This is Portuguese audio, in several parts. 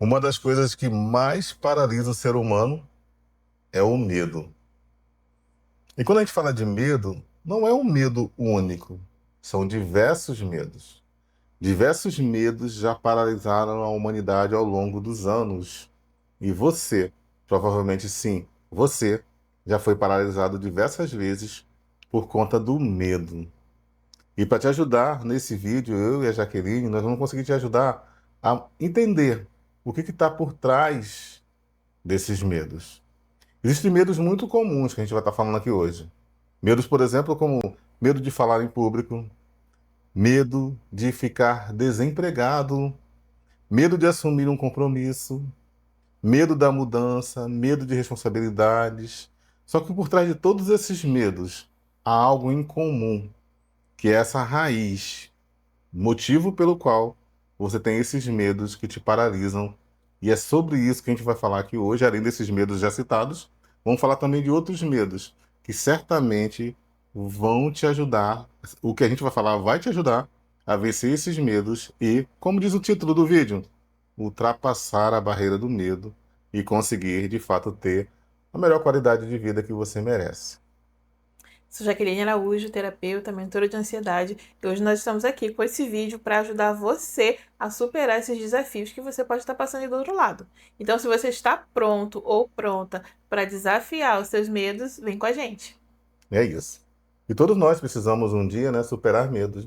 Uma das coisas que mais paralisa o ser humano é o medo. E quando a gente fala de medo, não é um medo único, são diversos medos. Diversos medos já paralisaram a humanidade ao longo dos anos. E você, provavelmente sim, você já foi paralisado diversas vezes por conta do medo. E para te ajudar nesse vídeo, eu e a Jaqueline, nós vamos conseguir te ajudar a entender o que está por trás desses medos. Existem medos muito comuns que a gente vai estar falando aqui hoje. Medos, por exemplo, como medo de falar em público, medo de ficar desempregado, medo de assumir um compromisso, medo da mudança, medo de responsabilidades. Só que por trás de todos esses medos há algo em comum, que é essa raiz, motivo pelo qual você tem esses medos que te paralisam. E é sobre isso que a gente vai falar aqui hoje, além desses medos já citados, vamos falar também de outros medos que certamente vão te ajudar. O que a gente vai falar vai te ajudar a vencer esses medos e, como diz o título do vídeo, ultrapassar a barreira do medo e conseguir, de fato, ter a melhor qualidade de vida que você merece. Sou Jaqueline Araújo, terapeuta, mentora de ansiedade, e hoje nós estamos aqui com esse vídeo para ajudar você a superar esses desafios que você pode estar passando aí do outro lado. Então, se você está pronto ou pronta para desafiar os seus medos, vem com a gente. É isso. E todos nós precisamos um dia, né, superar medos.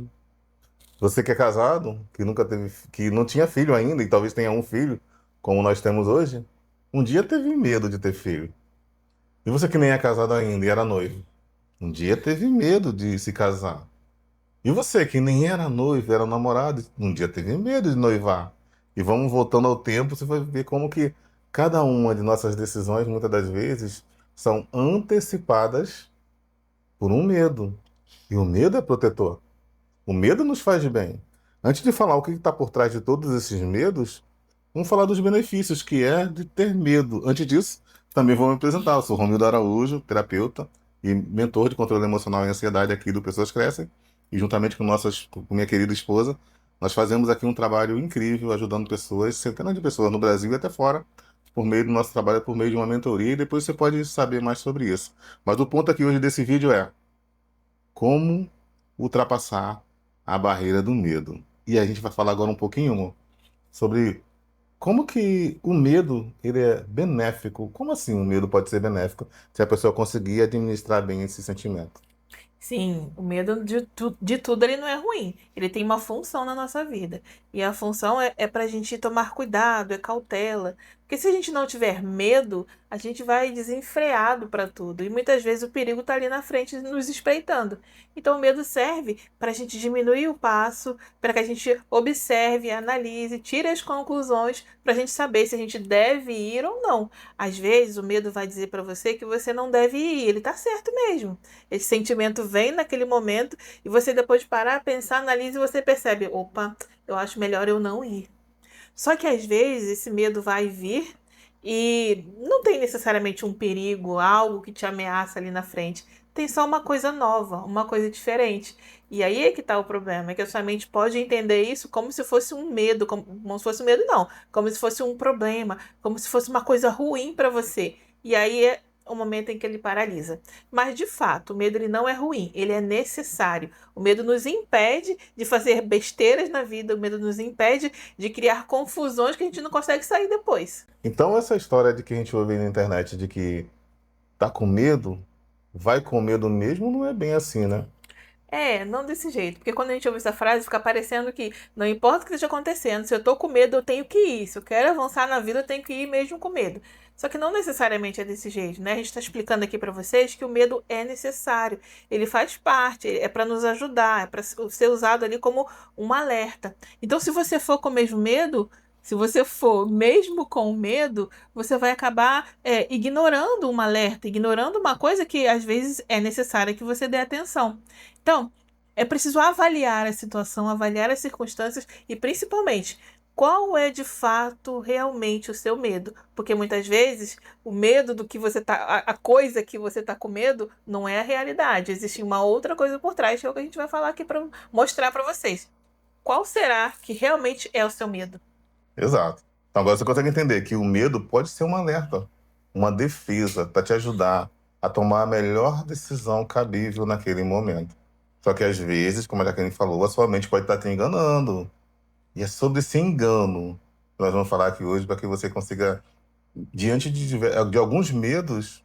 Você que é casado, que nunca teve, que não tinha filho ainda e talvez tenha um filho, como nós temos hoje, um dia teve medo de ter filho. E você que nem é casado ainda e era noivo, um dia teve medo de se casar. E você que nem era noivo, era namorado, um dia teve medo de noivar. E vamos voltando ao tempo, você vai ver como que cada uma de nossas decisões, muitas das vezes, são antecipadas por um medo. E o medo é protetor. O medo nos faz bem. Antes de falar o que está por trás de todos esses medos, vamos falar dos benefícios que é de ter medo. Antes disso, também vou me apresentar. Eu sou Romildo Araújo, terapeuta e mentor de controle emocional e ansiedade aqui do Pessoas Crescem. E juntamente com minha querida esposa, nós fazemos aqui um trabalho incrível ajudando pessoas, centenas de pessoas no Brasil e até fora, por meio do nosso trabalho, por meio de uma mentoria. E depois você pode saber mais sobre isso. Mas o ponto aqui hoje desse vídeo é como ultrapassar a barreira do medo. E a gente vai falar agora um pouquinho sobre como que o medo ele é benéfico. Como assim o medo pode ser benéfico se a pessoa conseguir administrar bem esse sentimento? Sim, o medo de tudo ele não é ruim. Ele tem uma função na nossa vida. E a função é para a gente tomar cuidado, é cautela. Porque se a gente não tiver medo, a gente vai desenfreado para tudo. E muitas vezes o perigo está ali na frente nos espreitando. Então o medo serve para a gente diminuir o passo, para que a gente observe, analise, tire as conclusões, para a gente saber se a gente deve ir ou não. Às vezes o medo vai dizer para você que você não deve ir. Ele está certo mesmo. Esse sentimento vem naquele momento e você depois de parar, pensar, analisa e você percebe, opa, eu acho melhor eu não ir. Só que às vezes esse medo vai vir e não tem necessariamente um perigo, algo que te ameaça ali na frente. Tem só uma coisa nova, uma coisa diferente. E aí é que está o problema, é que a sua mente pode entender isso como se fosse um medo, como se fosse um medo não, como se fosse um problema, como se fosse uma coisa ruim para você. E aí é o momento em que ele paralisa. Mas de fato, o medo ele não é ruim, ele é necessário. O medo nos impede de fazer besteiras na vida, o medo nos impede de criar confusões que a gente não consegue sair depois. Então essa história de que a gente ouve na internet de que tá com medo, vai com medo mesmo, não é bem assim, né? É, não desse jeito. Porque quando a gente ouve essa frase, fica parecendo que não importa o que esteja acontecendo, se eu tô com medo, eu tenho que ir. Se eu quero avançar na vida, eu tenho que ir mesmo com medo. Só que não necessariamente é desse jeito, né? A gente está explicando aqui para vocês que o medo é necessário. Ele faz parte, é para nos ajudar, é para ser usado ali como um alerta. Então, se você for com o mesmo medo, se você for mesmo com medo, você vai acabar ignorando um alerta, ignorando uma coisa que às vezes é necessária que você dê atenção. Então, é preciso avaliar a situação, avaliar as circunstâncias e, principalmente, qual é de fato realmente o seu medo. Porque muitas vezes o medo do que você tá, a coisa que você tá com medo não é a realidade. Existe uma outra coisa por trás, que é o que a gente vai falar aqui para mostrar para vocês. Qual será que realmente é o seu medo? Exato. Então agora você consegue entender que o medo pode ser um alerta, uma defesa para te ajudar a tomar a melhor decisão cabível naquele momento. Só que às vezes, como a Jacqueline falou, a sua mente pode estar te enganando. E é sobre esse engano que nós vamos falar aqui hoje para que você consiga, diante de alguns medos,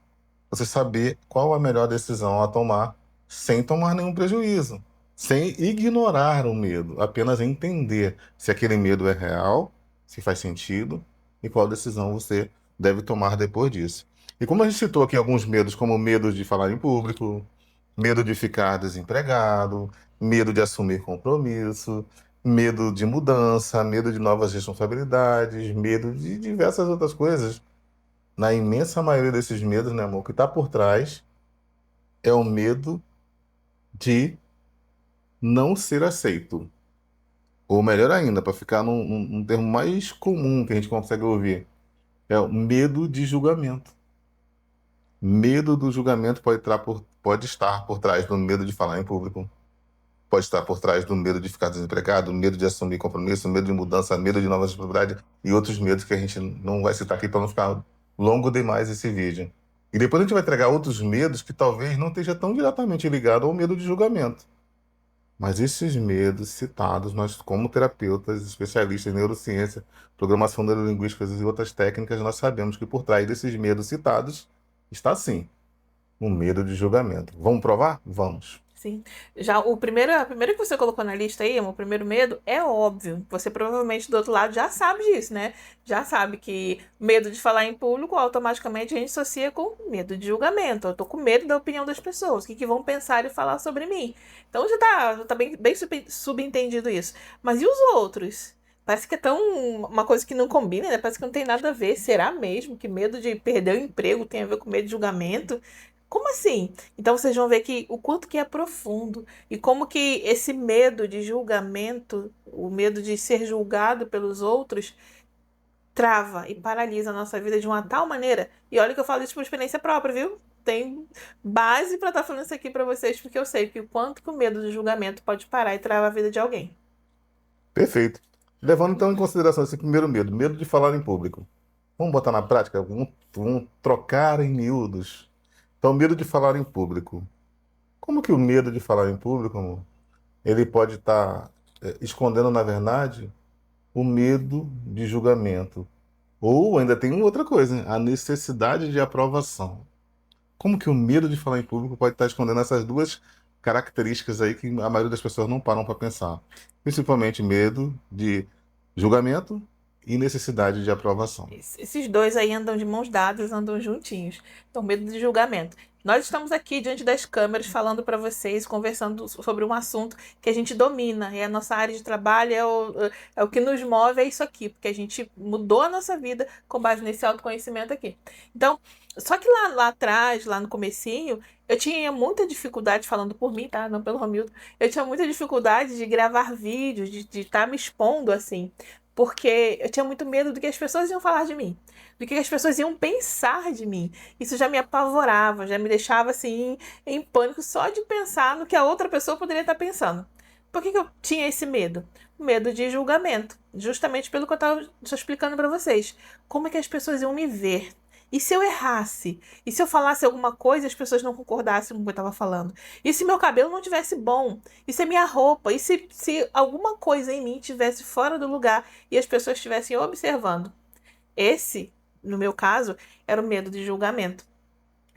você saber qual a melhor decisão a tomar sem tomar nenhum prejuízo, sem ignorar o medo, apenas entender se aquele medo é real, se faz sentido e qual decisão você deve tomar depois disso. E como a gente citou aqui alguns medos, como medo de falar em público, medo de ficar desempregado, medo de assumir compromisso, medo de mudança, medo de novas responsabilidades, medo de diversas outras coisas. Na imensa maioria desses medos, né, amor, o que está por trás é o medo de não ser aceito. Ou melhor ainda, para ficar num termo mais comum que a gente consegue ouvir, é o medo de julgamento. Medo do julgamento pode estar por trás do medo de falar em público, pode estar por trás do medo de ficar desempregado, medo de assumir compromisso, medo de mudança, medo de novas responsabilidades e outros medos que a gente não vai citar aqui para não ficar longo demais esse vídeo. E depois a gente vai entregar outros medos que talvez não esteja tão diretamente ligado ao medo de julgamento. Mas esses medos citados, nós como terapeutas, especialistas em neurociência, programação neurolinguística e outras técnicas, nós sabemos que por trás desses medos citados está sim o medo de julgamento. Vamos provar? Vamos. Sim. Já a primeira que você colocou na lista aí, o primeiro medo, é óbvio. Você provavelmente do outro lado já sabe disso, né? Já sabe que medo de falar em público, automaticamente a gente associa com medo de julgamento. Eu tô com medo da opinião das pessoas, o que vão pensar e falar sobre mim. Então já tá bem subentendido isso. Mas e os outros? Parece que é tão uma coisa que não combina, né? Parece que não tem nada a ver. Será mesmo que medo de perder o emprego tem a ver com medo de julgamento? Como assim? Então vocês vão ver que o quanto que é profundo e como que esse medo de julgamento, o medo de ser julgado pelos outros, trava e paralisa a nossa vida de uma tal maneira. E olha que eu falo isso por experiência própria, viu? Tem base para estar falando isso aqui para vocês, porque eu sei que o quanto que o medo de julgamento pode parar e travar a vida de alguém. Perfeito. Levando então em consideração esse primeiro medo, medo de falar em público. Vamos botar na prática? Vamos trocar em miúdos. Então, medo de falar em público. Como que o medo de falar em público, amor, ele pode estar escondendo, na verdade, o medo de julgamento? Ou ainda tem uma outra coisa, né? A necessidade de aprovação. Como que o medo de falar em público pode estar escondendo essas duas características aí que a maioria das pessoas não param para pensar? Principalmente medo de julgamento e necessidade de aprovação. Esses dois aí andam de mãos dadas, andam juntinhos. Então, medo de julgamento. Nós estamos aqui diante das câmeras falando para vocês, conversando sobre um assunto que a gente domina, é a nossa área de trabalho, é o que nos move, é isso aqui, porque a gente mudou a nossa vida com base nesse autoconhecimento aqui. Então, só que lá atrás, lá no comecinho, eu tinha muita dificuldade, falando por mim, tá? Não pelo Romildo, eu tinha muita dificuldade de gravar vídeos, de estar me expondo assim. Porque eu tinha muito medo do que as pessoas iam falar de mim, do que as pessoas iam pensar de mim. Isso já me apavorava, já me deixava assim em pânico só de pensar no que a outra pessoa poderia estar pensando. Por que eu tinha esse medo? O medo de julgamento, justamente pelo que eu estava explicando para vocês. Como é que as pessoas iam me ver? E se eu errasse? E se eu falasse alguma coisa e as pessoas não concordassem com o que eu estava falando? E se meu cabelo não tivesse bom? E se a minha roupa? E se alguma coisa em mim tivesse fora do lugar e as pessoas estivessem observando? Esse, no meu caso, era o medo de julgamento.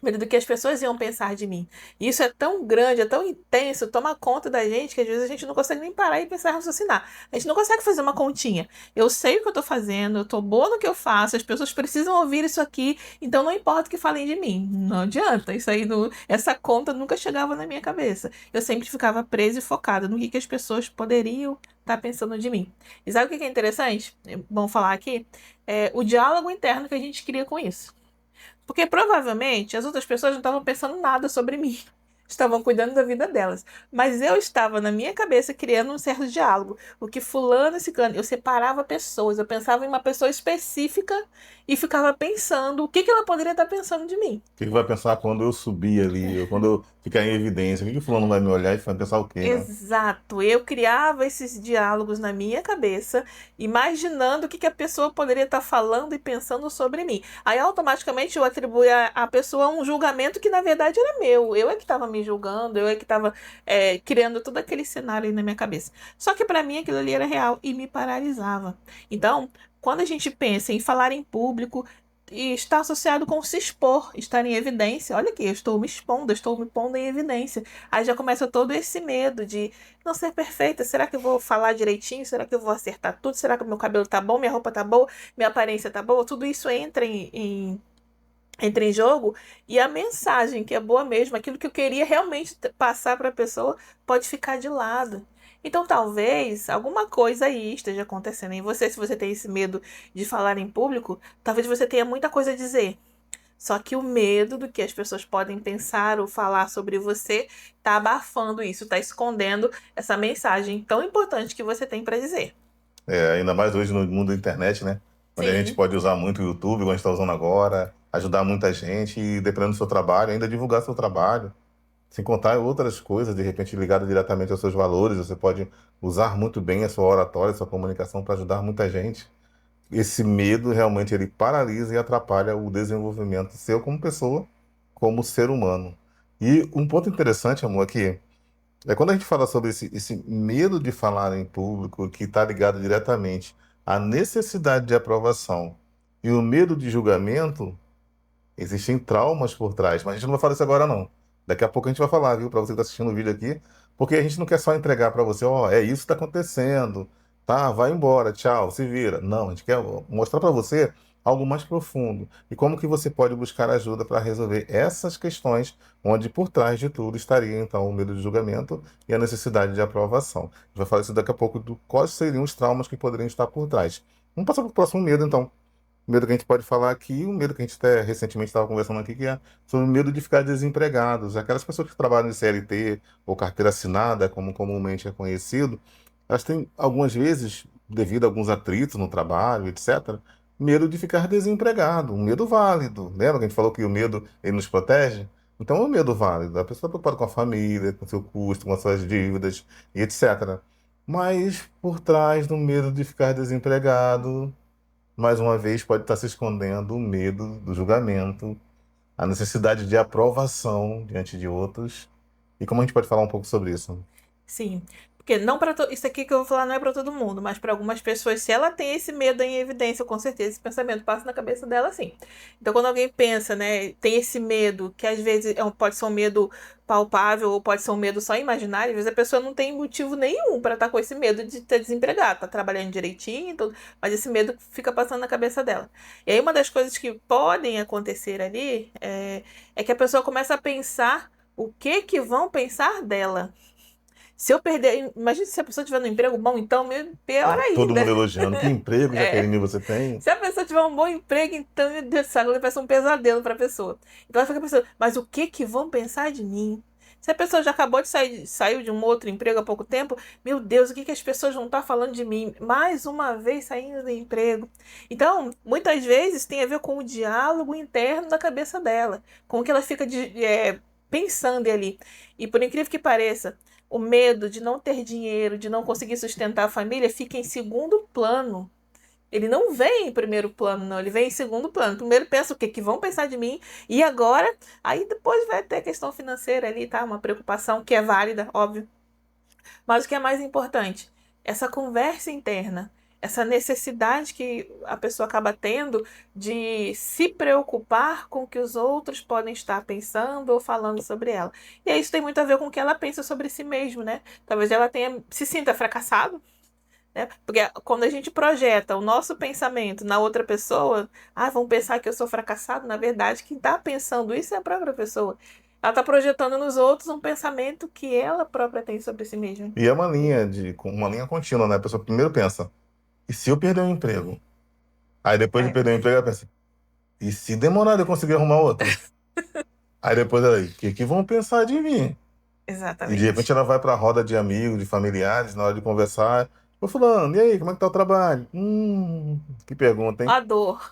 Medo do que as pessoas iam pensar de mim. E isso é tão grande, é tão intenso, toma conta da gente, que às vezes a gente não consegue nem parar e pensar, raciocinar. A gente não consegue fazer uma continha. Eu sei o que eu tô fazendo, eu tô boa no que eu faço, as pessoas precisam ouvir isso aqui, então não importa o que falem de mim. Não adianta. Isso aí, essa conta nunca chegava na minha cabeça. Eu sempre ficava presa e focada no que as pessoas poderiam estar pensando de mim. E sabe o que é interessante? Vamos falar aqui? É o diálogo interno que a gente cria com isso. Porque provavelmente as outras pessoas não estavam pensando nada sobre mim. estavam cuidando da vida delas. Mas eu estava na minha cabeça criando um certo diálogo. O que fulano e ciclano, eu separava pessoas, eu pensava em uma pessoa específica e ficava pensando o que que ela poderia estar pensando de mim. O que que vai pensar quando eu subir ali, ou quando eu ficar em evidência? O que que o fulano vai me olhar e vai pensar o quê, né? Exato, eu criava esses diálogos na minha cabeça, imaginando o que que a pessoa poderia estar falando e pensando sobre mim. Aí automaticamente eu atribuía à pessoa um julgamento que na verdade era meu. Eu é que estava me julgando, eu é que estava criando todo aquele cenário aí na minha cabeça. Só que para mim aquilo ali era real e me paralisava. Então, quando a gente pensa em falar em público, e está associado com se expor, estar em evidência. Olha aqui, eu estou me expondo, eu estou me pondo em evidência. Aí já começa todo esse medo de não ser perfeita. Será que eu vou falar direitinho? Será que eu vou acertar tudo? Será que o meu cabelo tá bom? Minha roupa tá boa? Minha aparência tá boa? Tudo isso entra em jogo e a mensagem que é boa mesmo, aquilo que eu queria realmente passar para a pessoa, pode ficar de lado. Então, talvez alguma coisa aí esteja acontecendo em você, se você tem esse medo de falar em público, talvez você tenha muita coisa a dizer. Só que o medo do que as pessoas podem pensar ou falar sobre você tá abafando isso, tá escondendo essa mensagem tão importante que você tem para dizer. Ainda mais hoje no mundo da internet, né? Onde a gente Sim, pode usar muito o YouTube, como a gente está usando agora, ajudar muita gente e, dependendo do seu trabalho, ainda divulgar seu trabalho. Sem contar outras coisas, de repente ligadas diretamente aos seus valores, você pode usar muito bem a sua oratória, a sua comunicação para ajudar muita gente. Esse medo realmente ele paralisa e atrapalha o desenvolvimento seu como pessoa, como ser humano. E um ponto interessante, amor, aqui é quando a gente fala sobre esse medo de falar em público, que está ligado diretamente à necessidade de aprovação e o medo de julgamento, existem traumas por trás. Mas a gente não vai falar isso agora, não. Daqui a pouco a gente vai falar, viu, para você que está assistindo o vídeo aqui, porque a gente não quer só entregar para você, ó, é isso que está acontecendo, tá? Vai embora, tchau, se vira. Não, a gente quer mostrar para você algo mais profundo e como que você pode buscar ajuda para resolver essas questões, onde por trás de tudo estaria então o medo de julgamento e a necessidade de aprovação. A gente vai falar isso daqui a pouco do quais seriam os traumas que poderiam estar por trás. Vamos passar para o próximo medo, então. O medo que a gente pode falar aqui, o medo que a gente até recentemente estava conversando aqui, que é sobre o medo de ficar desempregados. Aquelas pessoas que trabalham em CLT ou carteira assinada, como comumente é conhecido, elas têm, algumas vezes, devido a alguns atritos no trabalho, etc., medo de ficar desempregado. Um medo válido. Lembra que a gente falou que o medo, ele nos protege? Então, é um medo válido. A pessoa está preocupada com a família, com o seu custo, com as suas dívidas, e etc. Mas, por trás do medo de ficar desempregado, mais uma vez pode estar se escondendo o medo do julgamento, a necessidade de aprovação diante de outros. E como a gente pode falar um pouco sobre isso? sim. Porque não para isso aqui que eu vou falar não é para todo mundo, mas para algumas pessoas, se ela tem esse medo em evidência, com certeza esse pensamento passa na cabeça dela, sim. Então, quando alguém pensa, né, tem esse medo, que às vezes pode ser um medo palpável ou pode ser um medo só imaginário, às vezes a pessoa não tem motivo nenhum para estar com esse medo de ter desempregado, tá trabalhando direitinho, e tudo, mas esse medo fica passando na cabeça dela. E aí, uma das coisas que podem acontecer ali é que a pessoa começa a pensar o que que vão pensar dela. Se eu perder, imagina se a pessoa tiver um emprego bom, então, pior Todo ainda. mundo elogiando. Que emprego, É. Jaqueline, você tem? Se a pessoa tiver um bom emprego, então, meu Deus do céu, vai ser um pesadelo para a pessoa. Então ela fica pensando, mas o que que vão pensar de mim? Se a pessoa já acabou de sair, saiu de um outro emprego há pouco tempo, meu Deus, o que que as pessoas vão estar falando de mim? Mais uma vez saindo do emprego. Então, muitas vezes tem a ver com o diálogo interno da cabeça dela, com o que ela fica pensando ali. E por incrível que pareça, o medo de não ter dinheiro, de não conseguir sustentar a família, fica em segundo plano. Ele não vem em primeiro plano, não. Ele vem em segundo plano. Primeiro pensa o que que vão pensar de mim. E agora, aí depois vai ter a questão financeira ali, tá? Uma preocupação que é válida, óbvio. Mas o que é mais importante? Essa conversa interna. Essa necessidade que a pessoa acaba tendo de se preocupar com o que os outros podem estar pensando ou falando sobre ela. E aí isso tem muito a ver com o que ela pensa sobre si mesma, né? Talvez ela se sinta fracassado, né? Porque quando a gente projeta o nosso pensamento na outra pessoa, vão pensar que eu sou fracassado. Na verdade, quem está pensando isso é a própria pessoa. Ela está projetando nos outros um pensamento que ela própria tem sobre si mesma. E é uma linha contínua, né? A pessoa primeiro pensa, e se eu perder o emprego? Aí depois de É, perder o emprego, ela pensa, e se demorar de eu conseguir arrumar outro? Aí depois ela, o que que vão pensar de mim? E de repente Exatamente. ela vai para a roda de amigos, de familiares, na hora de conversar. Ô fulano, e aí, como é que tá o trabalho? Que pergunta, hein? A dor.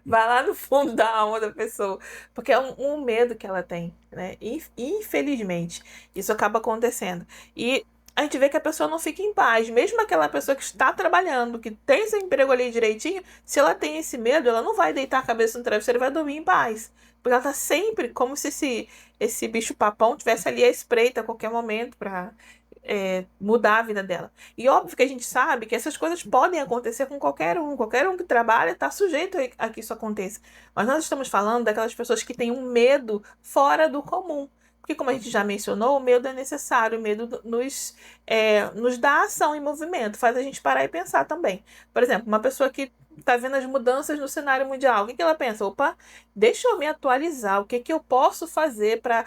Vai lá no fundo da alma da pessoa. Porque é um medo que ela tem, né? Infelizmente, isso acaba acontecendo. E a gente vê que a pessoa não fica em paz. Mesmo aquela pessoa que está trabalhando, que tem seu emprego ali direitinho, se ela tem esse medo, ela não vai deitar a cabeça no travesseiro e vai dormir em paz. Porque ela tá sempre como se esse bicho-papão tivesse ali à espreita a qualquer momento para mudar a vida dela. E óbvio que a gente sabe que essas coisas podem acontecer com qualquer um. Qualquer um que trabalha está sujeito a que isso aconteça. Mas nós estamos falando daquelas pessoas que têm um medo fora do comum. Porque, como a gente já mencionou, o medo é necessário, o medo nos dá ação e movimento, faz a gente parar e pensar também. Por exemplo, uma pessoa que está vendo as mudanças no cenário mundial, o que que ela pensa? Opa, deixa eu me atualizar, o que que eu posso fazer para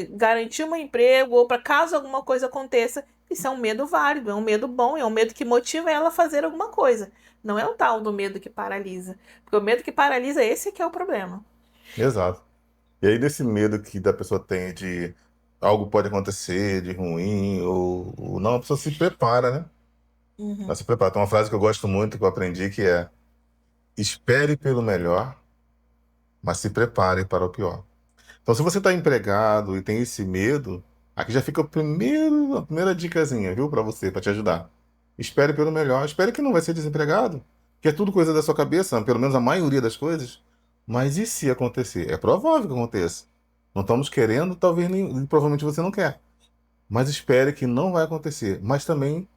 garantir um emprego ou para caso alguma coisa aconteça. Isso é um medo válido, é um medo bom, é um medo que motiva ela a fazer alguma coisa. Não é o tal do medo que paralisa. Porque o medo que paralisa, esse que é o problema. Exato. E aí, desse medo que da pessoa tem de algo pode acontecer de ruim, ou não, a pessoa se prepara, né? Ela Uhum. se prepara. Tem uma frase que eu gosto muito, que eu aprendi, que é: espere pelo melhor, mas se prepare para o pior. Então, se você está empregado e tem esse medo, aqui já fica a primeira dicasinha, viu, para você, para te ajudar. Espere pelo melhor. Espere que não vai ser desempregado, que é tudo coisa da sua cabeça, pelo menos a maioria das coisas. Mas e se acontecer? É provável que aconteça. Não estamos querendo, talvez nem, provavelmente você não quer. Mas espere que não vai acontecer. Mas também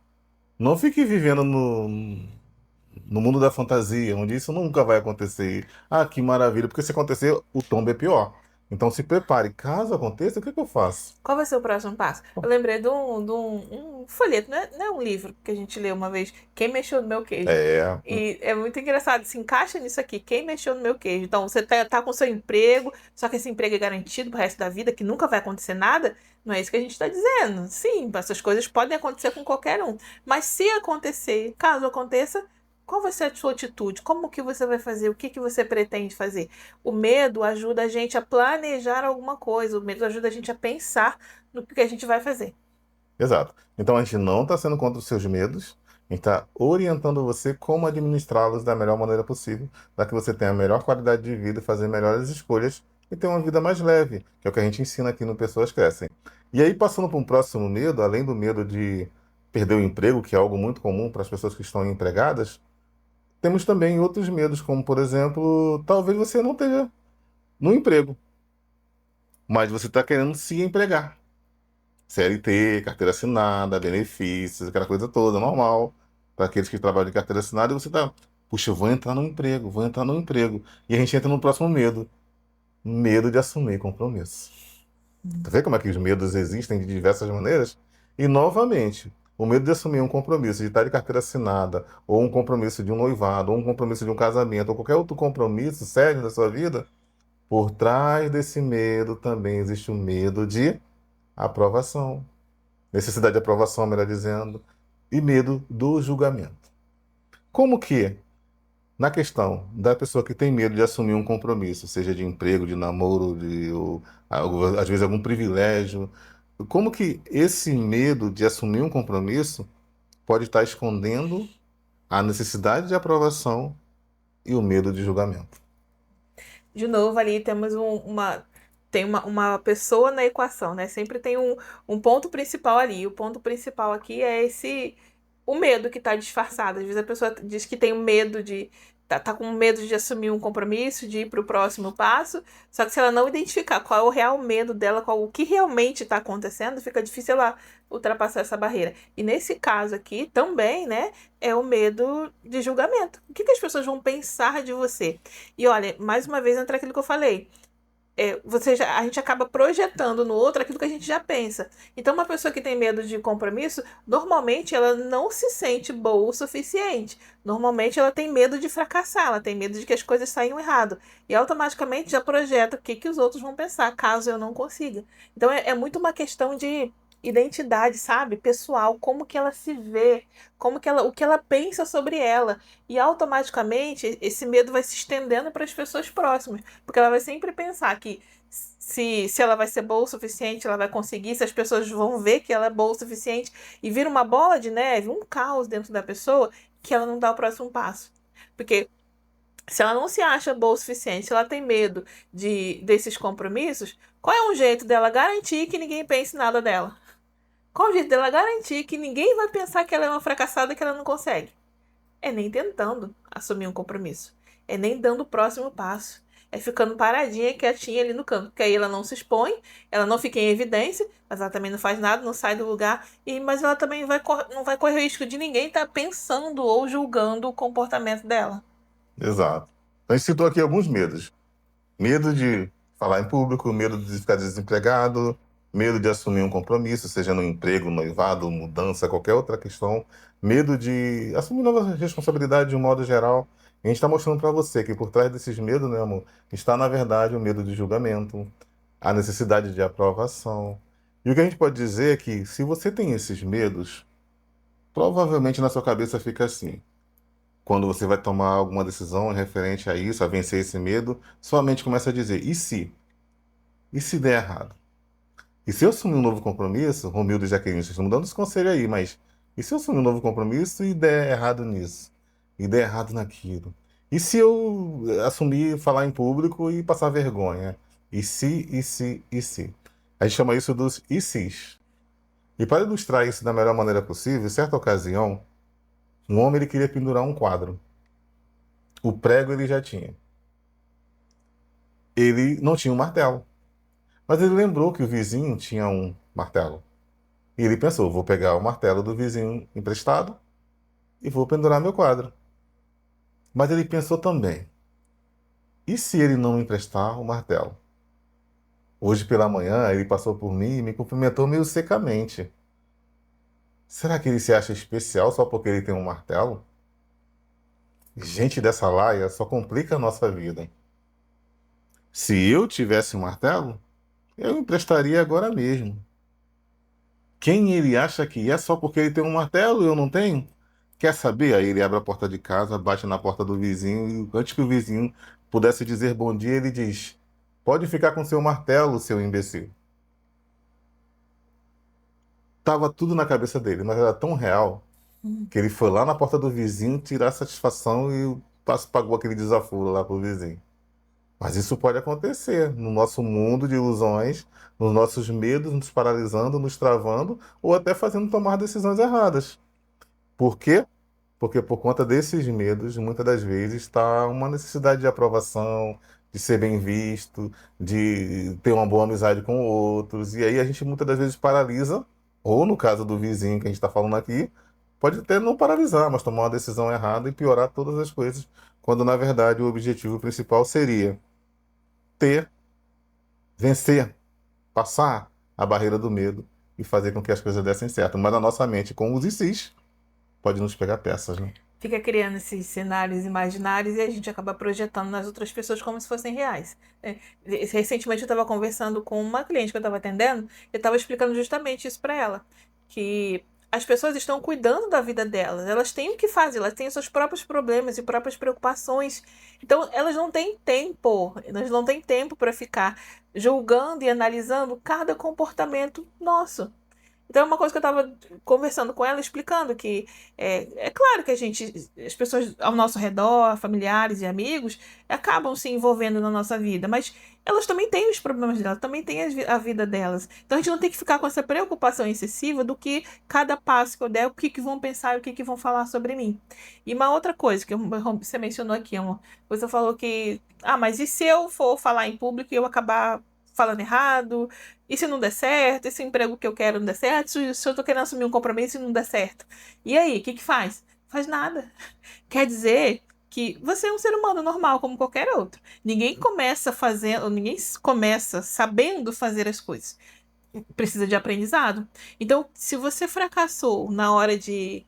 não fique vivendo no mundo da fantasia, onde isso nunca vai acontecer. Ah, que maravilha, porque se acontecer, o tombo é pior. Então se prepare. Caso aconteça, o que que eu faço? Qual vai ser o próximo passo? Eu lembrei de um folheto, não é um livro que a gente leu uma vez, Quem Mexeu no Meu Queijo. É, E é muito engraçado, se encaixa nisso aqui, quem mexeu no meu queijo. Então, você tá com seu emprego, só que esse emprego é garantido pro resto da vida, que nunca vai acontecer nada. Não é isso que a gente está dizendo. Sim, essas coisas podem acontecer com qualquer um. Mas se acontecer, caso aconteça, qual vai ser a sua atitude? Como que você vai fazer? O que que você pretende fazer? O medo ajuda a gente a planejar alguma coisa. O medo ajuda a gente a pensar no que a gente vai fazer. exato. Então a gente não está sendo contra os seus medos, a gente está orientando você como administrá-los da melhor maneira possível, para que você tenha a melhor qualidade de vida, fazer melhores escolhas e ter uma vida mais leve, que é o que a gente ensina aqui no Pessoas Crescem. E aí, passando para um próximo medo, além do medo de perder o emprego, que é algo muito comum para as pessoas que estão empregadas, temos também outros medos, como, por exemplo, talvez você não esteja no emprego, mas você está querendo se empregar. CLT, carteira assinada, benefícios, aquela coisa toda, normal. Para aqueles que trabalham de carteira assinada, e você tá, puxa, eu vou entrar no emprego, vou entrar no emprego. E a gente entra no próximo medo, medo de assumir compromisso. Tá vendo como é que os medos existem de diversas maneiras? E, novamente, o medo de assumir um compromisso, de estar de carteira assinada, ou um compromisso de um noivado, ou um compromisso de um casamento, ou qualquer outro compromisso sério da sua vida, por trás desse medo também existe o medo de aprovação, necessidade de aprovação, melhor dizendo, e medo do julgamento. Como que, na questão da pessoa que tem medo de assumir um compromisso, seja de emprego, de namoro, às vezes algum privilégio, como que esse medo de assumir um compromisso pode estar escondendo a necessidade de aprovação e o medo de julgamento? De novo, ali temos uma pessoa na equação, né? Sempre tem um ponto principal ali. O ponto principal aqui é o medo que está disfarçado. Às vezes a pessoa diz que tem um medo tá com medo de assumir um compromisso, de ir para o próximo passo. Só que se ela não identificar qual é o real medo dela, o que realmente está acontecendo, fica difícil ela ultrapassar essa barreira. E nesse caso aqui também, né, é o medo de julgamento. O que que as pessoas vão pensar de você? E olha, mais uma vez entra aquilo que eu falei. A gente acaba projetando no outro aquilo que a gente já pensa. Então, uma pessoa que tem medo de compromisso, normalmente ela não se sente boa o suficiente. Normalmente ela tem medo de fracassar, ela tem medo de que as coisas saiam errado. E automaticamente já projeta o que que os outros vão pensar, caso eu não consiga. Então, é muito uma questão de identidade, sabe? Pessoal, como que ela se vê, o que ela pensa sobre ela. E automaticamente esse medo vai se estendendo para as pessoas próximas, porque ela vai sempre pensar que se ela vai ser boa o suficiente, ela vai conseguir, se as pessoas vão ver que ela é boa o suficiente, e vira uma bola de neve, um caos dentro da pessoa, que ela não dá o próximo passo. Porque se ela não se acha boa o suficiente, se ela tem medo desses compromissos, qual é um jeito dela garantir que ninguém pense nada dela? Qual o jeito dela garantir que ninguém vai pensar que ela é uma fracassada, que ela não consegue? É nem tentando assumir um compromisso. É nem dando o próximo passo. É ficando paradinha, quietinha ali no canto. Porque aí ela não se expõe, ela não fica em evidência, mas ela também não faz nada, não sai do lugar. Mas ela também não vai correr risco de ninguém estar pensando ou julgando o comportamento dela. Exato. Então, a gente citou aqui alguns medos. Medo de falar em público, medo de ficar desempregado, medo de assumir um compromisso, seja no emprego, noivado, mudança, qualquer outra questão. Medo de assumir novas responsabilidades de um modo geral. E a gente está mostrando para você que por trás desses medos, né, amor, está, na verdade, o medo de julgamento, a necessidade de aprovação. E o que a gente pode dizer é que, se você tem esses medos, provavelmente na sua cabeça fica assim: quando você vai tomar alguma decisão referente a isso, a vencer esse medo, sua mente começa a dizer: e se? E se der errado? E se eu assumir um novo compromisso, Romildo e Jaqueline, vocês estão me dando esse conselho aí, mas e se eu assumir um novo compromisso e der errado nisso? E der errado naquilo? E se eu assumir falar em público e passar vergonha? E se, e se, e se? A gente chama isso dos e se's. E para ilustrar isso da melhor maneira possível, em certa ocasião, um homem ele queria pendurar um quadro. O prego ele já tinha. Ele não tinha um martelo. Mas ele lembrou que o vizinho tinha um martelo. E ele pensou: vou pegar o martelo do vizinho emprestado e vou pendurar meu quadro. Mas ele pensou também: e se ele não me emprestar o martelo? Hoje pela manhã ele passou por mim e me cumprimentou meio secamente. Será que ele se acha especial só porque ele tem um martelo? Gente dessa laia só complica a nossa vida. Se eu tivesse um martelo, eu emprestaria agora mesmo. Quem ele acha que é só porque ele tem um martelo e eu não tenho? Quer saber? Aí ele abre a porta de casa, bate na porta do vizinho e antes que o vizinho pudesse dizer bom dia, ele diz: pode ficar com seu martelo, seu imbecil. Tava tudo na cabeça dele, mas era tão real que ele foi lá na porta do vizinho tirar satisfação e pagou aquele desaforo lá pro vizinho. Mas isso pode acontecer no nosso mundo de ilusões, nos nossos medos, nos paralisando, nos travando ou até fazendo tomar decisões erradas. Por quê? Porque por conta desses medos, muitas das vezes está uma necessidade de aprovação, de ser bem visto, de ter uma boa amizade com outros. E aí a gente muitas das vezes paralisa, ou no caso do vizinho que a gente está falando aqui, pode até não paralisar, mas tomar uma decisão errada e piorar todas as coisas, quando na verdade o objetivo principal seria ter, vencer, passar a barreira do medo e fazer com que as coisas dessem certo. Mas a nossa mente, com os ICs, pode nos pegar peças, né? Fica criando esses cenários imaginários e a gente acaba projetando nas outras pessoas como se fossem reais. Recentemente eu estava conversando com uma cliente que eu estava atendendo e estava explicando justamente isso para ela, que as pessoas estão cuidando da vida delas, elas têm o que fazer, elas têm os seus próprios problemas e próprias preocupações, então elas não têm tempo para ficar julgando e analisando cada comportamento nosso. Então é uma coisa que eu estava conversando com ela, explicando que é claro que as pessoas ao nosso redor, familiares e amigos, acabam se envolvendo na nossa vida, mas elas também têm os problemas delas, também têm a vida delas. Então a gente não tem que ficar com essa preocupação excessiva do que cada passo que eu der, o que vão pensar e o que vão falar sobre mim. E uma outra coisa que você mencionou aqui, amor, você falou que, mas e se eu for falar em público e eu acabar falando errado? E se não der certo? Esse emprego que eu quero não der certo? Se eu tô querendo assumir um compromisso e não der certo? E aí, o que faz? Faz nada. Quer dizer que você é um ser humano normal, como qualquer outro. Ninguém começa sabendo fazer as coisas. Precisa de aprendizado. Então, se você fracassou na hora de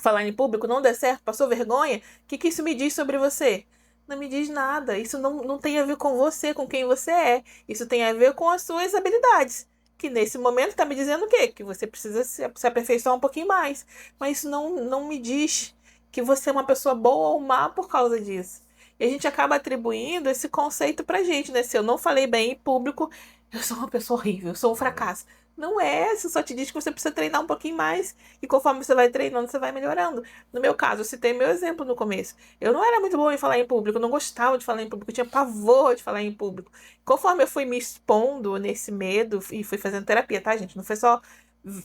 falar em público, não der certo, passou vergonha, o que isso me diz sobre você? Não me diz nada. Isso não tem a ver com você, com quem você é. Isso tem a ver com as suas habilidades. que nesse momento está me dizendo o quê? Que você precisa se aperfeiçoar um pouquinho mais. Mas isso não me diz que você é uma pessoa boa ou má por causa disso. E a gente acaba atribuindo esse conceito pra gente, né? Se eu não falei bem em público, eu sou uma pessoa horrível, eu sou um fracasso. Não é, isso só te diz que você precisa treinar um pouquinho mais. E conforme você vai treinando, você vai melhorando. No meu caso, eu citei meu exemplo no começo. Eu não era muito boa em falar em público, eu não gostava de falar em público, eu tinha pavor de falar em público. Conforme eu fui me expondo nesse medo e fui fazendo terapia, tá, gente? Não foi só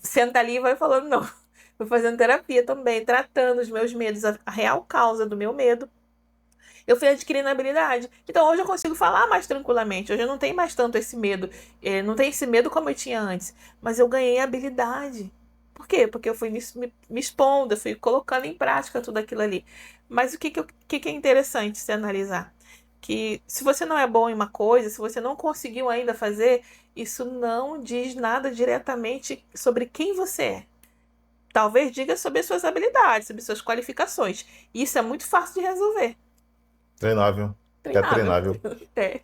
senta ali e vai falando, não. Fui fazendo terapia também, tratando os meus medos, a real causa do meu medo. Eu fui adquirindo habilidade. Então hoje eu consigo falar mais tranquilamente. Hoje eu não tenho mais tanto esse medo. Não tenho esse medo como eu tinha antes. Mas eu ganhei habilidade. Por quê? Porque eu fui me expondo, eu fui colocando em prática tudo aquilo ali. Mas o que é interessante se analisar? Que se você não é bom em uma coisa, se você não conseguiu ainda fazer, isso não diz nada diretamente sobre quem você é. Talvez diga sobre as suas habilidades, sobre suas qualificações. E isso é muito fácil de resolver. Treinável. É Treinável. treinável. É.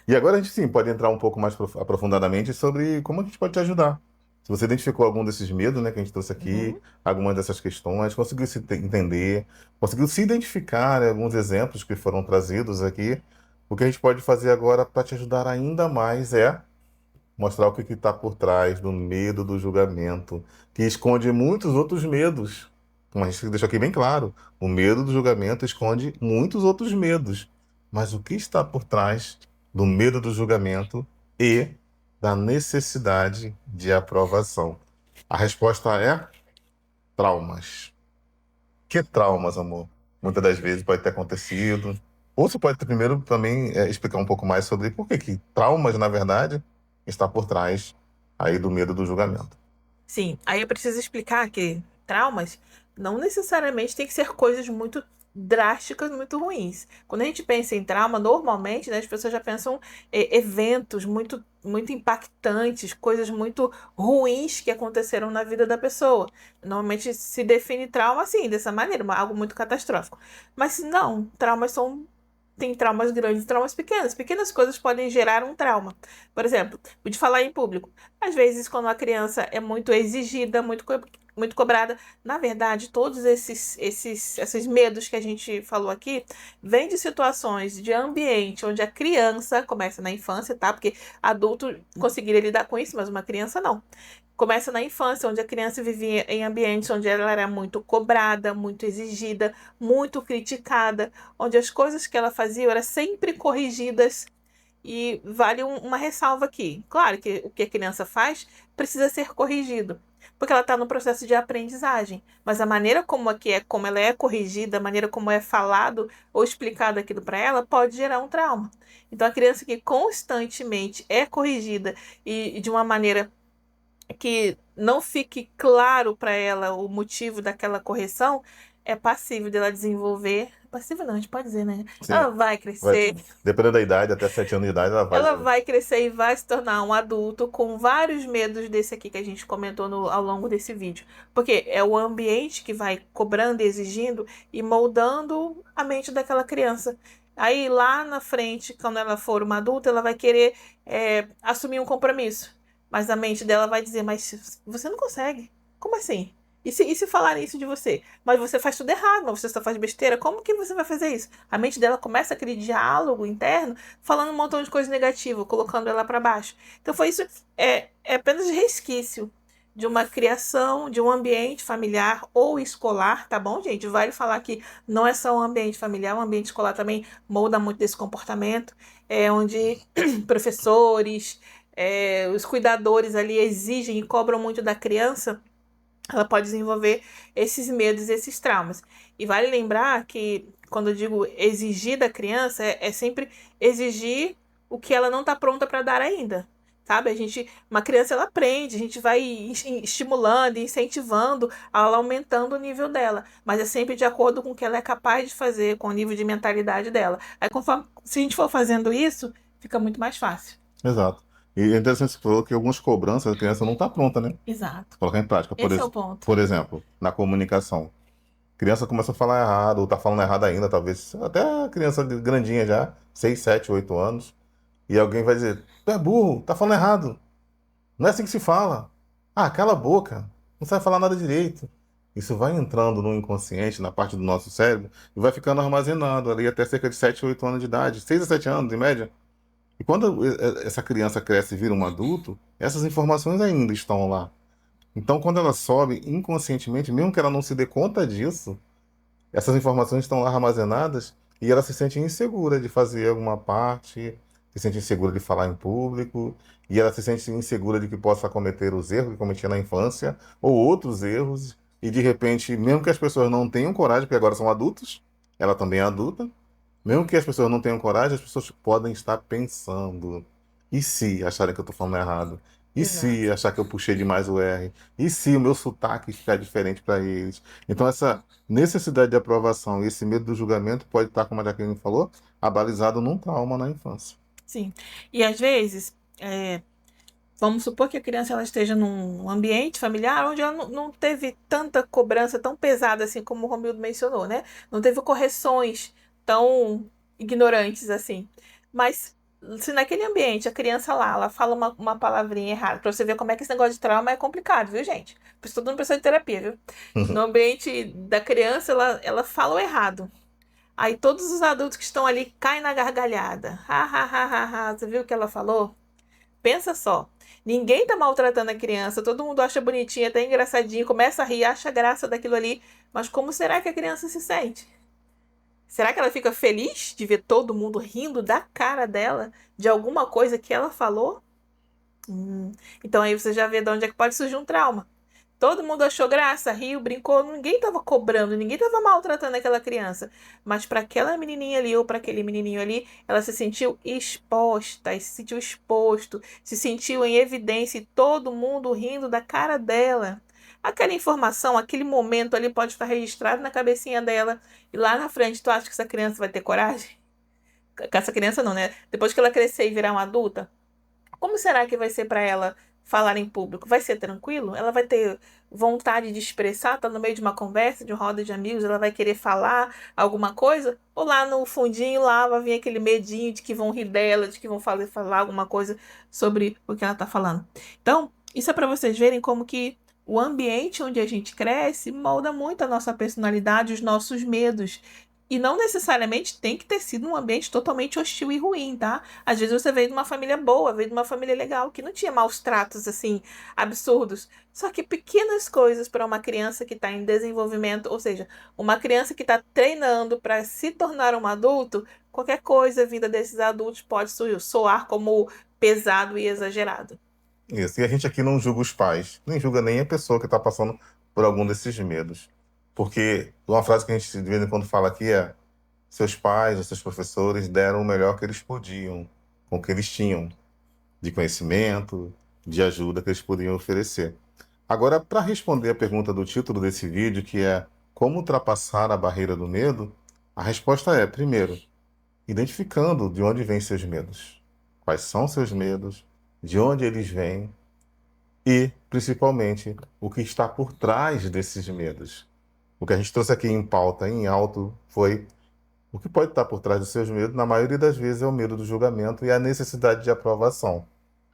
E agora a gente sim pode entrar um pouco mais aprofundadamente sobre como a gente pode te ajudar. Se você identificou algum desses medos, né, que a gente trouxe aqui, Uhum. algumas dessas questões, conseguiu entender, conseguiu se identificar, né, alguns exemplos que foram trazidos aqui, o que a gente pode fazer agora para te ajudar ainda mais é mostrar o que está por trás do medo do julgamento, que esconde muitos outros medos. Como a gente deixou aqui bem claro, o medo do julgamento esconde muitos outros medos. Mas o que está por trás do medo do julgamento e da necessidade de aprovação? A resposta é traumas. Que traumas, amor? Muitas das vezes pode ter acontecido. Ou você pode primeiro também explicar um pouco mais sobre por que traumas, na verdade, está por trás aí do medo do julgamento. Sim, aí eu preciso explicar que traumas não necessariamente tem que ser coisas muito drásticas, muito ruins. Quando a gente pensa em trauma, normalmente, né, as pessoas já pensam eventos muito impactantes, coisas muito ruins que aconteceram na vida da pessoa. Normalmente se define trauma assim, dessa maneira, algo muito catastrófico. Mas não, traumas são tem traumas grandes e traumas pequenos. Pequenas coisas podem gerar um trauma. Por exemplo, o de falar em público. Às vezes, quando a criança é muito exigida, muito cobrada, na verdade, todos esses medos que a gente falou aqui vêm de situações de ambiente onde a criança começa na infância, tá? Porque adulto conseguiria lidar com isso, mas uma criança não. Começa na infância, onde a criança vivia em ambientes onde ela era muito cobrada, muito exigida, muito criticada, onde as coisas que ela fazia eram sempre corrigidas. E vale uma ressalva aqui. Claro que o que a criança faz precisa ser corrigido, porque ela está no processo de aprendizagem. Mas a maneira como ela é corrigida, a maneira como é falado ou explicado aquilo para ela, pode gerar um trauma. Então, a criança que constantemente é corrigida e de uma maneira que não fique claro para ela o motivo daquela correção, é passível dela desenvolver. Passível não, a gente pode dizer, né? Sim, Ela vai vai, crescer, dependendo da idade, até 7 anos de idade, ela vai. ela vai crescer e vai se tornar um adulto com vários medos desse aqui que a gente comentou ao longo desse vídeo. Porque é o ambiente que vai cobrando e exigindo e moldando a mente daquela criança. Aí lá na frente, quando ela for uma adulta, ela vai querer assumir um compromisso. Mas a mente dela vai dizer, mas você não consegue. Como assim? E se falarem isso de você? Mas você faz tudo errado, mas você só faz besteira. Como que você vai fazer isso? A mente dela começa aquele diálogo interno falando um montão de coisa negativa, colocando ela para baixo. Então foi isso, é apenas resquício de uma criação, de um ambiente familiar ou escolar, tá bom, gente? Vale falar que não é só um ambiente familiar, o ambiente escolar também molda muito desse comportamento, onde professores, os cuidadores ali exigem e cobram muito da criança, ela pode desenvolver esses medos, esses traumas. E vale lembrar que, quando eu digo exigir da criança, é sempre exigir o que ela não está pronta para dar ainda. Sabe? Uma criança ela aprende, a gente vai estimulando, incentivando, ela aumentando o nível dela, mas é sempre de acordo com o que ela é capaz de fazer, com o nível de mentalidade dela. Aí, conforme, se a gente for fazendo isso, fica muito mais fácil. Exato. E é interessante que você falou que algumas cobranças a criança não está pronta, né? Exato. Colocar em prática. Esse é o ponto. Por exemplo, na comunicação. Criança começa a falar errado, ou tá falando errado ainda, talvez até a criança grandinha já, 6, 7, 8 anos, e alguém vai dizer, tu é burro, tá falando errado. Não é assim que se fala. Ah, cala a boca. Não sabe falar nada direito. Isso vai entrando no inconsciente, na parte do nosso cérebro, e vai ficando armazenado ali até cerca de 7, 8 anos de idade, 6 a 7 anos, em média. E quando essa criança cresce e vira um adulto, essas informações ainda estão lá. Então, quando ela sobe inconscientemente, mesmo que ela não se dê conta disso, essas informações estão lá armazenadas e ela se sente insegura de fazer alguma parte, se sente insegura de falar em público, e ela se sente insegura de que possa cometer os erros que cometia na infância ou outros erros, e de repente, mesmo que as pessoas não tenham coragem, porque agora são adultos, ela também é adulta, mesmo que as pessoas não tenham coragem, as pessoas podem estar pensando. E se acharem que eu estou falando errado? E se Exato. achar que eu puxei demais o R? E se o meu sotaque ficar diferente para eles? Então, essa necessidade de aprovação e esse medo do julgamento pode estar, como a Jacqueline falou, abalizado num trauma na infância. Sim. E às vezes, vamos supor que a criança ela esteja num ambiente familiar onde ela não teve tanta cobrança tão pesada assim como o Romildo mencionou, né? Não teve correções tão ignorantes assim. Mas se naquele ambiente a criança lá, ela fala uma palavrinha errada, pra você ver como é que esse negócio de trauma é complicado, viu, gente? Por isso todo mundo precisa de terapia, viu? No ambiente da criança, ela fala o errado. Aí todos os adultos que estão ali caem na gargalhada. Ha, ha, ha, ha, ha. Você viu o que ela falou? Pensa só. Ninguém tá maltratando a criança, todo mundo acha bonitinho, até engraçadinho, começa a rir, acha graça daquilo ali. Mas como será que a criança se sente? Será que ela fica feliz de ver todo mundo rindo da cara dela, de alguma coisa que ela falou? Hum. Então aí você já vê de onde é que pode surgir um trauma. Todo mundo achou graça, riu, brincou, ninguém tava cobrando, ninguém tava maltratando aquela criança. Mas para aquela menininha ali ou para aquele menininho ali, ela se sentiu exposta, se sentiu exposto, se sentiu em evidência e todo mundo rindo da cara dela. Aquela informação, aquele momento ali pode ficar registrado na cabecinha dela e lá na frente, tu acha que essa criança vai ter coragem? Com essa criança não, né? Depois que ela crescer e virar uma adulta, como será que vai ser para ela falar em público? Vai ser tranquilo? Ela vai ter vontade de expressar? Tá no meio de uma conversa, de uma roda de amigos, ela vai querer falar alguma coisa? Ou lá no fundinho lá vai vir aquele medinho de que vão rir dela, de que vão falar alguma coisa sobre o que ela tá falando? Então, isso é para vocês verem como que o ambiente onde a gente cresce molda muito a nossa personalidade, os nossos medos. E não necessariamente tem que ter sido um ambiente totalmente hostil e ruim, tá? Às vezes você veio de uma família boa, veio de uma família legal, que não tinha maus tratos assim absurdos. Só que pequenas coisas para uma criança que está em desenvolvimento, ou seja, uma criança que está treinando para se tornar um adulto, qualquer coisa vinda desses adultos pode soar como pesado e exagerado. Isso. E a gente aqui não julga os pais, nem julga nem a pessoa que está passando por algum desses medos. Porque uma frase que a gente de vez em quando fala aqui é: seus pais, os seus professores deram o melhor que eles podiam, com o que eles tinham, de conhecimento, de ajuda que eles podiam oferecer. Agora, para responder a pergunta do título desse vídeo, que é como ultrapassar a barreira do medo, a resposta é, primeiro, identificando de onde vêm seus medos. Quais são seus medos, de onde eles vêm e, principalmente, o que está por trás desses medos. O que a gente trouxe aqui em pauta, em alto, foi o que pode estar por trás dos seus medos, na maioria das vezes, é o medo do julgamento e a necessidade de aprovação.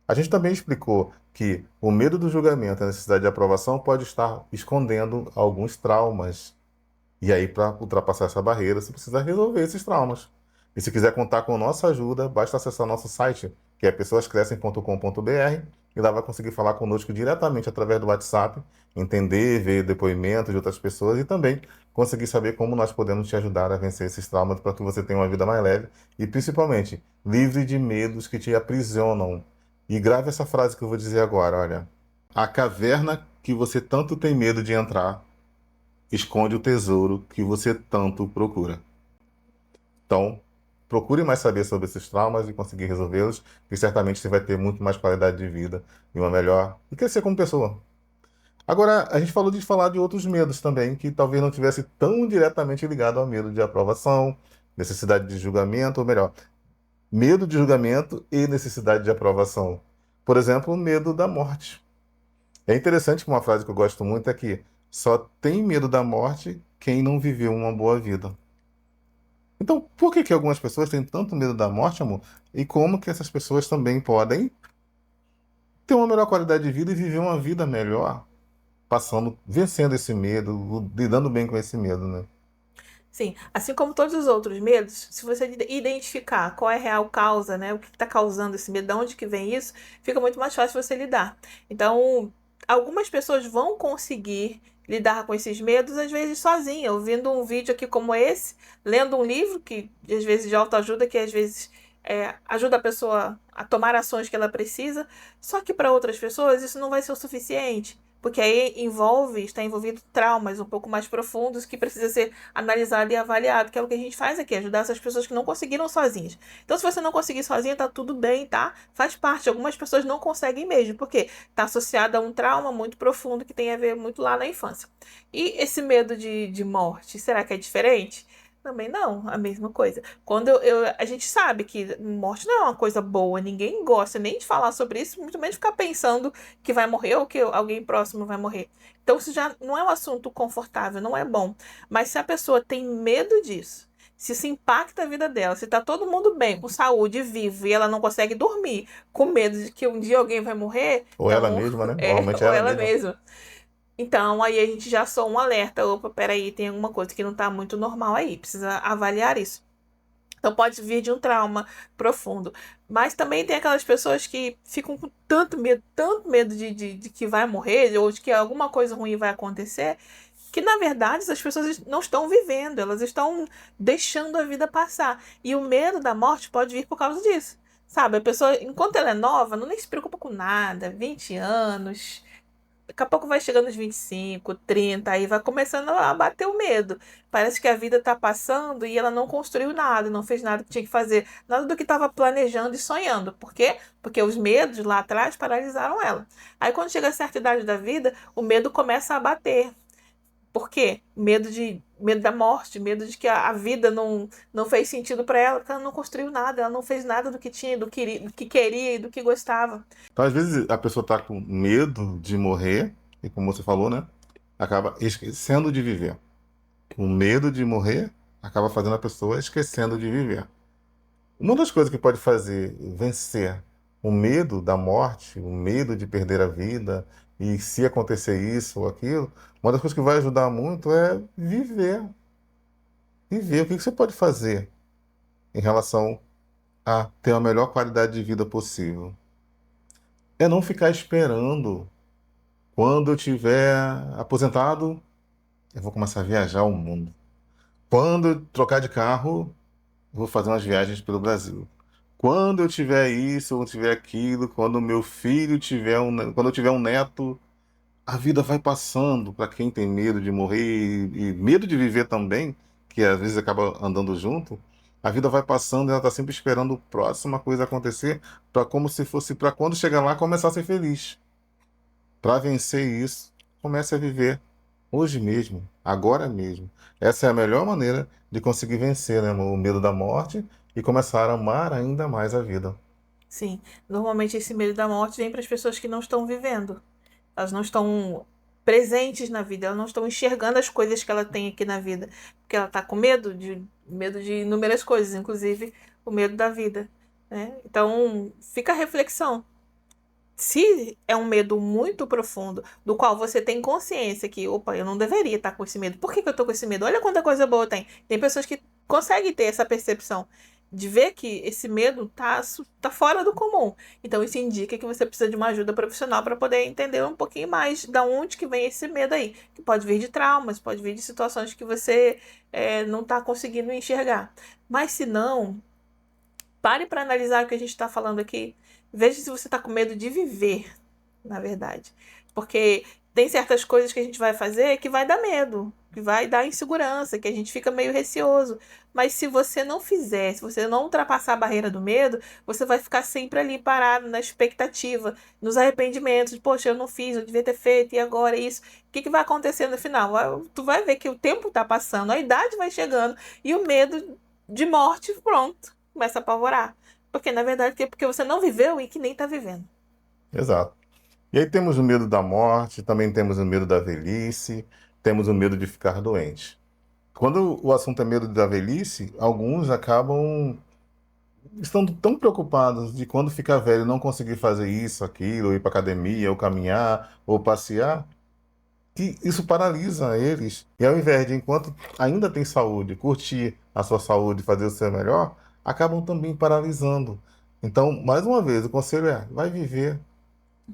A gente também explicou que o medo do julgamento e a necessidade de aprovação pode estar escondendo alguns traumas. E aí, para ultrapassar essa barreira, você precisa resolver esses traumas. E se quiser contar com nossa ajuda, basta acessar nosso site, que é pessoascrescem.com.br, e lá vai conseguir falar conosco diretamente através do WhatsApp, entender, ver depoimentos de outras pessoas e também conseguir saber como nós podemos te ajudar a vencer esses traumas para que você tenha uma vida mais leve e, principalmente, livre de medos que te aprisionam. E grave essa frase que eu vou dizer agora, olha. A caverna que você tanto tem medo de entrar esconde o tesouro que você tanto procura. Então, procure mais saber sobre esses traumas e conseguir resolvê-los, e certamente você vai ter muito mais qualidade de vida e uma melhor e crescer como pessoa. Agora, a gente falou de falar de outros medos também, que talvez não tivesse tão diretamente ligado ao medo de aprovação, necessidade de julgamento, ou melhor, medo de julgamento e necessidade de aprovação. Por exemplo, o medo da morte. É interessante que uma frase que eu gosto muito é que só tem medo da morte quem não viveu uma boa vida. Então, por que que algumas pessoas têm tanto medo da morte, amor? E como que essas pessoas também podem ter uma melhor qualidade de vida e viver uma vida melhor, passando, vencendo esse medo, lidando bem com esse medo, né? Sim, assim como todos os outros medos, se você identificar qual é a real causa, né, o que está causando esse medo, de onde que vem isso, fica muito mais fácil você lidar. Então, algumas pessoas vão conseguir lidar com esses medos, às vezes sozinha, ouvindo um vídeo aqui como esse, lendo um livro que às vezes de autoajuda, que às vezes ajuda a pessoa a tomar ações que ela precisa. Só que para outras pessoas isso não vai ser o suficiente. Porque aí está envolvido traumas um pouco mais profundos que precisa ser analisado e avaliado, que é o que a gente faz aqui, ajudar essas pessoas que não conseguiram sozinhas. Então, se você não conseguir sozinha, tá tudo bem, tá? Faz parte. Algumas pessoas não conseguem mesmo, porque tá associado a um trauma muito profundo que tem a ver muito lá na infância. E esse medo de morte, será que é diferente? Também não, a mesma coisa. Quando a gente sabe que morte não é uma coisa boa, ninguém gosta nem de falar sobre isso, muito menos ficar pensando que vai morrer ou que alguém próximo vai morrer. Então, isso já não é um assunto confortável, não é bom. Mas se a pessoa tem medo disso, se isso impacta a vida dela, se tá todo mundo bem, com saúde, vivo, e ela não consegue dormir, com medo de que um dia alguém vai morrer, Ou ela então, mesma, né? Normalmente é ou ela ela mesma. mesma. Então, aí a gente já soa um alerta. Opa, peraí, tem alguma coisa que não tá muito normal aí, precisa avaliar isso. Então pode vir de um trauma profundo. Mas também tem aquelas pessoas que ficam com tanto medo de que vai morrer, ou de que alguma coisa ruim vai acontecer, que na verdade essas pessoas não estão vivendo, elas estão deixando a vida passar. E o medo da morte pode vir por causa disso. Sabe, a pessoa, enquanto ela é nova, não nem se preocupa com nada, 20 anos. Daqui a pouco vai chegando os 25, 30, aí vai começando a bater o medo. Parece que a vida tá passando e ela não construiu nada, não fez nada que tinha que fazer, nada do que estava planejando e sonhando. Por quê? Porque os medos lá atrás paralisaram ela. Aí quando chega a certa idade da vida, o medo começa a bater. Por quê? Medo da morte, medo de que a vida não fez sentido para ela, porque ela não construiu nada, ela não fez nada do que tinha, do que queria e do que gostava. Então, às vezes, a pessoa está com medo de morrer, e como você falou, né? Acaba esquecendo de viver. O medo de morrer acaba fazendo a pessoa esquecendo de viver. Uma das coisas que pode fazer vencer o medo da morte, o medo de perder a vida, e se acontecer isso ou aquilo, uma das coisas que vai ajudar muito é viver. Viver. O que você pode fazer em relação a ter a melhor qualidade de vida possível? É não ficar esperando. Quando eu tiver aposentado, eu vou começar a viajar o mundo. Quando eu trocar de carro, vou fazer umas viagens pelo Brasil. Quando eu tiver isso, ou tiver aquilo, quando o meu filho tiver quando eu tiver um neto, a vida vai passando para quem tem medo de morrer e medo de viver também, que às vezes acaba andando junto. A vida vai passando e ela está sempre esperando a próxima coisa acontecer, para como se fosse para quando chegar lá começar a ser feliz. Para vencer isso, comece a viver hoje mesmo, agora mesmo. Essa é a melhor maneira de conseguir vencer, né, o medo da morte e começar a amar ainda mais a vida. Sim, normalmente esse medo da morte vem para as pessoas que não estão vivendo. Elas não estão presentes na vida, elas não estão enxergando as coisas que ela tem aqui na vida, porque ela está com medo de inúmeras coisas, inclusive o medo da vida, né? Então, fica a reflexão. Se é um medo muito profundo, do qual você tem consciência que, opa, eu não deveria estar com esse medo. Por que que eu tô com esse medo? Olha quanta coisa boa tem. Tem pessoas que conseguem ter essa percepção de ver que esse medo tá fora do comum. Então isso indica que você precisa de uma ajuda profissional para poder entender um pouquinho mais da onde que vem esse medo aí. Que pode vir de traumas, pode vir de situações que você não está conseguindo enxergar. Mas se não, pare para analisar o que a gente está falando aqui. Veja se você está com medo de viver, na verdade. Porque tem certas coisas que a gente vai fazer que vai dar medo, que vai dar insegurança, que a gente fica meio receoso. Mas se você não fizer, se você não ultrapassar a barreira do medo, você vai ficar sempre ali parado na expectativa, nos arrependimentos. Poxa, eu não fiz, eu devia ter feito, e agora isso? O que que vai acontecer no final? Tu vai ver que o tempo está passando, a idade vai chegando e o medo de morte, pronto, começa a apavorar. Porque na verdade é porque você não viveu e que nem tá vivendo. Exato. E aí temos o medo da morte, também temos o medo da velhice, temos o medo de ficar doente. Quando o assunto é medo da velhice, alguns acabam estão tão preocupados de quando ficar velho não conseguir fazer isso, aquilo, ou ir para academia, ou caminhar, ou passear, que isso paralisa eles. E ao invés de, enquanto ainda tem saúde, curtir a sua saúde, fazer o seu melhor, acabam também paralisando. Então, mais uma vez, o conselho é: vai viver,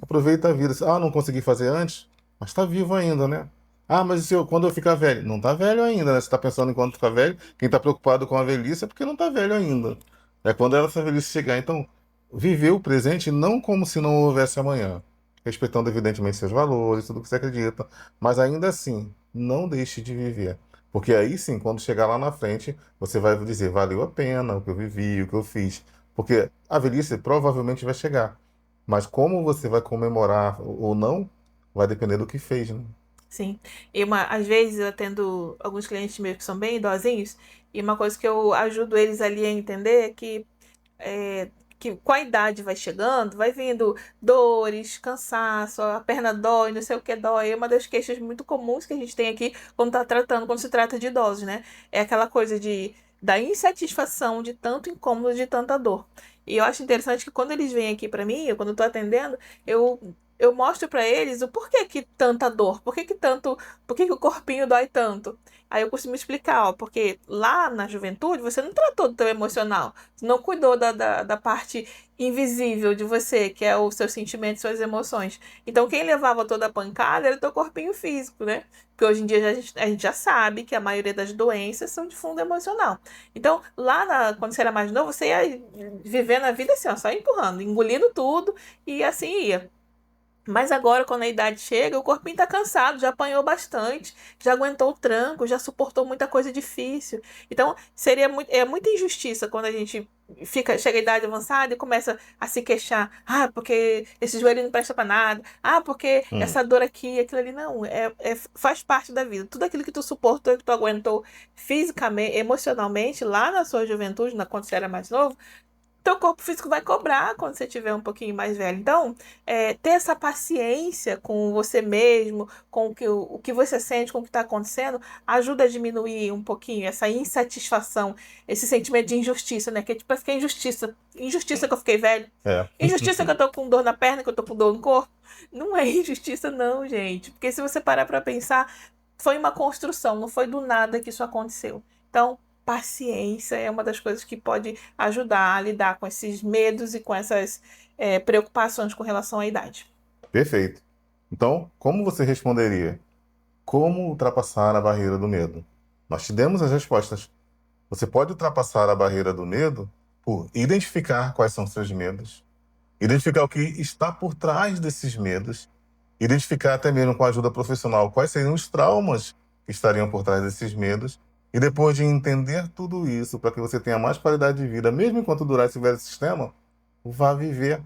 aproveita a vida. Ah, não consegui fazer antes, mas está vivo ainda, né? Ah, mas e se quando eu ficar velho? Não está velho ainda, né? Você está pensando em quando ficar velho. Quem está preocupado com a velhice é porque não está velho ainda. É quando essa velhice chegar. Então, viver o presente não como se não houvesse amanhã. Respeitando, evidentemente, seus valores, tudo que você acredita. Mas ainda assim, não deixe de viver. Porque aí sim, quando chegar lá na frente, você vai dizer: valeu a pena o que eu vivi, o que eu fiz. Porque a velhice provavelmente vai chegar. Mas como você vai comemorar ou não, vai depender do que fez, né? Sim. Às vezes eu atendo alguns clientes meus que são bem idosinhos, e uma coisa que eu ajudo eles ali a entender é que com a idade vai chegando, vai vindo dores, cansaço, a perna dói, não sei o que dói. É uma das queixas muito comuns que a gente tem aqui quando se trata de idosos, né? É aquela coisa da insatisfação, de tanto incômodo, de tanta dor. E eu acho interessante que quando eles vêm aqui pra mim, quando eu tô atendendo, eu mostro pra eles o porquê que tanta dor, por que que o corpinho dói tanto. Aí eu costumo explicar, ó, porque lá na juventude você não tratou do teu emocional, você não cuidou da parte invisível de você, que é o seu sentimento, suas emoções. Então quem levava toda a pancada era o teu corpinho físico, né? Porque hoje em dia a gente já sabe que a maioria das doenças são de fundo emocional. Então, quando você era mais novo, você ia vivendo a vida assim, ó, só empurrando, engolindo tudo e assim ia. Mas agora, quando a idade chega, o corpinho tá cansado, já apanhou bastante, já aguentou o tranco, já suportou muita coisa difícil. Então, é muita injustiça quando a gente chega à idade avançada e começa a se queixar. Ah, porque esse joelho não presta pra nada. Ah, porque Hum. essa dor aqui, aquilo ali. Não, faz parte da vida. Tudo aquilo que tu suportou, que tu aguentou fisicamente, emocionalmente, lá na sua juventude, quando você era mais novo, teu corpo físico vai cobrar quando você tiver um pouquinho mais velho. Então, ter essa paciência com você mesmo, com o que você sente, com o que está acontecendo, ajuda a diminuir um pouquinho essa insatisfação, esse sentimento de injustiça, né? Que tipo, parece que é injustiça. Injustiça que eu fiquei velho. É. Injustiça que eu tô com dor na perna, que eu tô com dor no corpo. Não é injustiça, não, gente. Porque se você parar para pensar, foi uma construção, não foi do nada que isso aconteceu. Então, paciência é uma das coisas que pode ajudar a lidar com esses medos e com essas preocupações com relação à idade. Perfeito. Então, como você responderia? Como ultrapassar a barreira do medo? Nós te demos as respostas. Você pode ultrapassar a barreira do medo por identificar quais são seus medos, identificar o que está por trás desses medos, identificar até mesmo com a ajuda profissional quais seriam os traumas que estariam por trás desses medos, e depois de entender tudo isso, para que você tenha mais qualidade de vida, mesmo enquanto durar esse velho sistema, vá viver,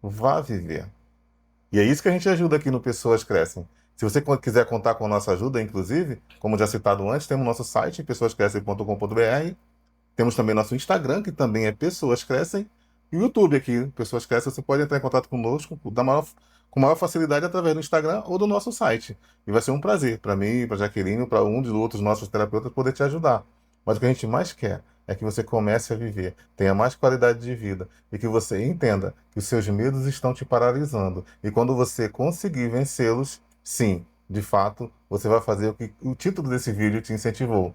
vá viver. E é isso que a gente ajuda aqui no Pessoas Crescem. Se você quiser contar com a nossa ajuda, inclusive, como já citado antes, temos nosso site, pessoascrescem.com.br. Temos também nosso Instagram, que também é Pessoas Crescem. E o YouTube aqui, Pessoas Crescem, você pode entrar em contato conosco com maior facilidade através do Instagram ou do nosso site. E vai ser um prazer para mim, para Jaqueline, para um dos outros nossos terapeutas poder te ajudar. Mas o que a gente mais quer é que você comece a viver, tenha mais qualidade de vida e que você entenda que os seus medos estão te paralisando. E quando você conseguir vencê-los, sim, de fato, você vai fazer o que o título desse vídeo te incentivou: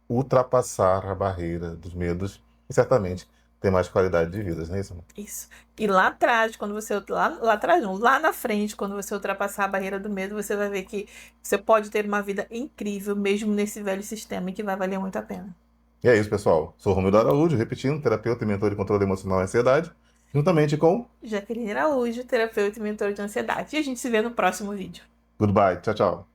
ultrapassar a barreira dos medos e certamente ter mais qualidade de vida, não é isso? Amor? Isso. E lá atrás, quando você. Lá atrás, não, lá na frente, quando você ultrapassar a barreira do medo, você vai ver que você pode ter uma vida incrível, mesmo nesse velho sistema, e que vai valer muito a pena. E é isso, pessoal. Sou Romildo Araújo, repetindo, terapeuta e mentor de controle emocional e ansiedade, juntamente com Jaqueline Araújo, terapeuta e mentora de ansiedade. E a gente se vê no próximo vídeo. Goodbye. Tchau, tchau.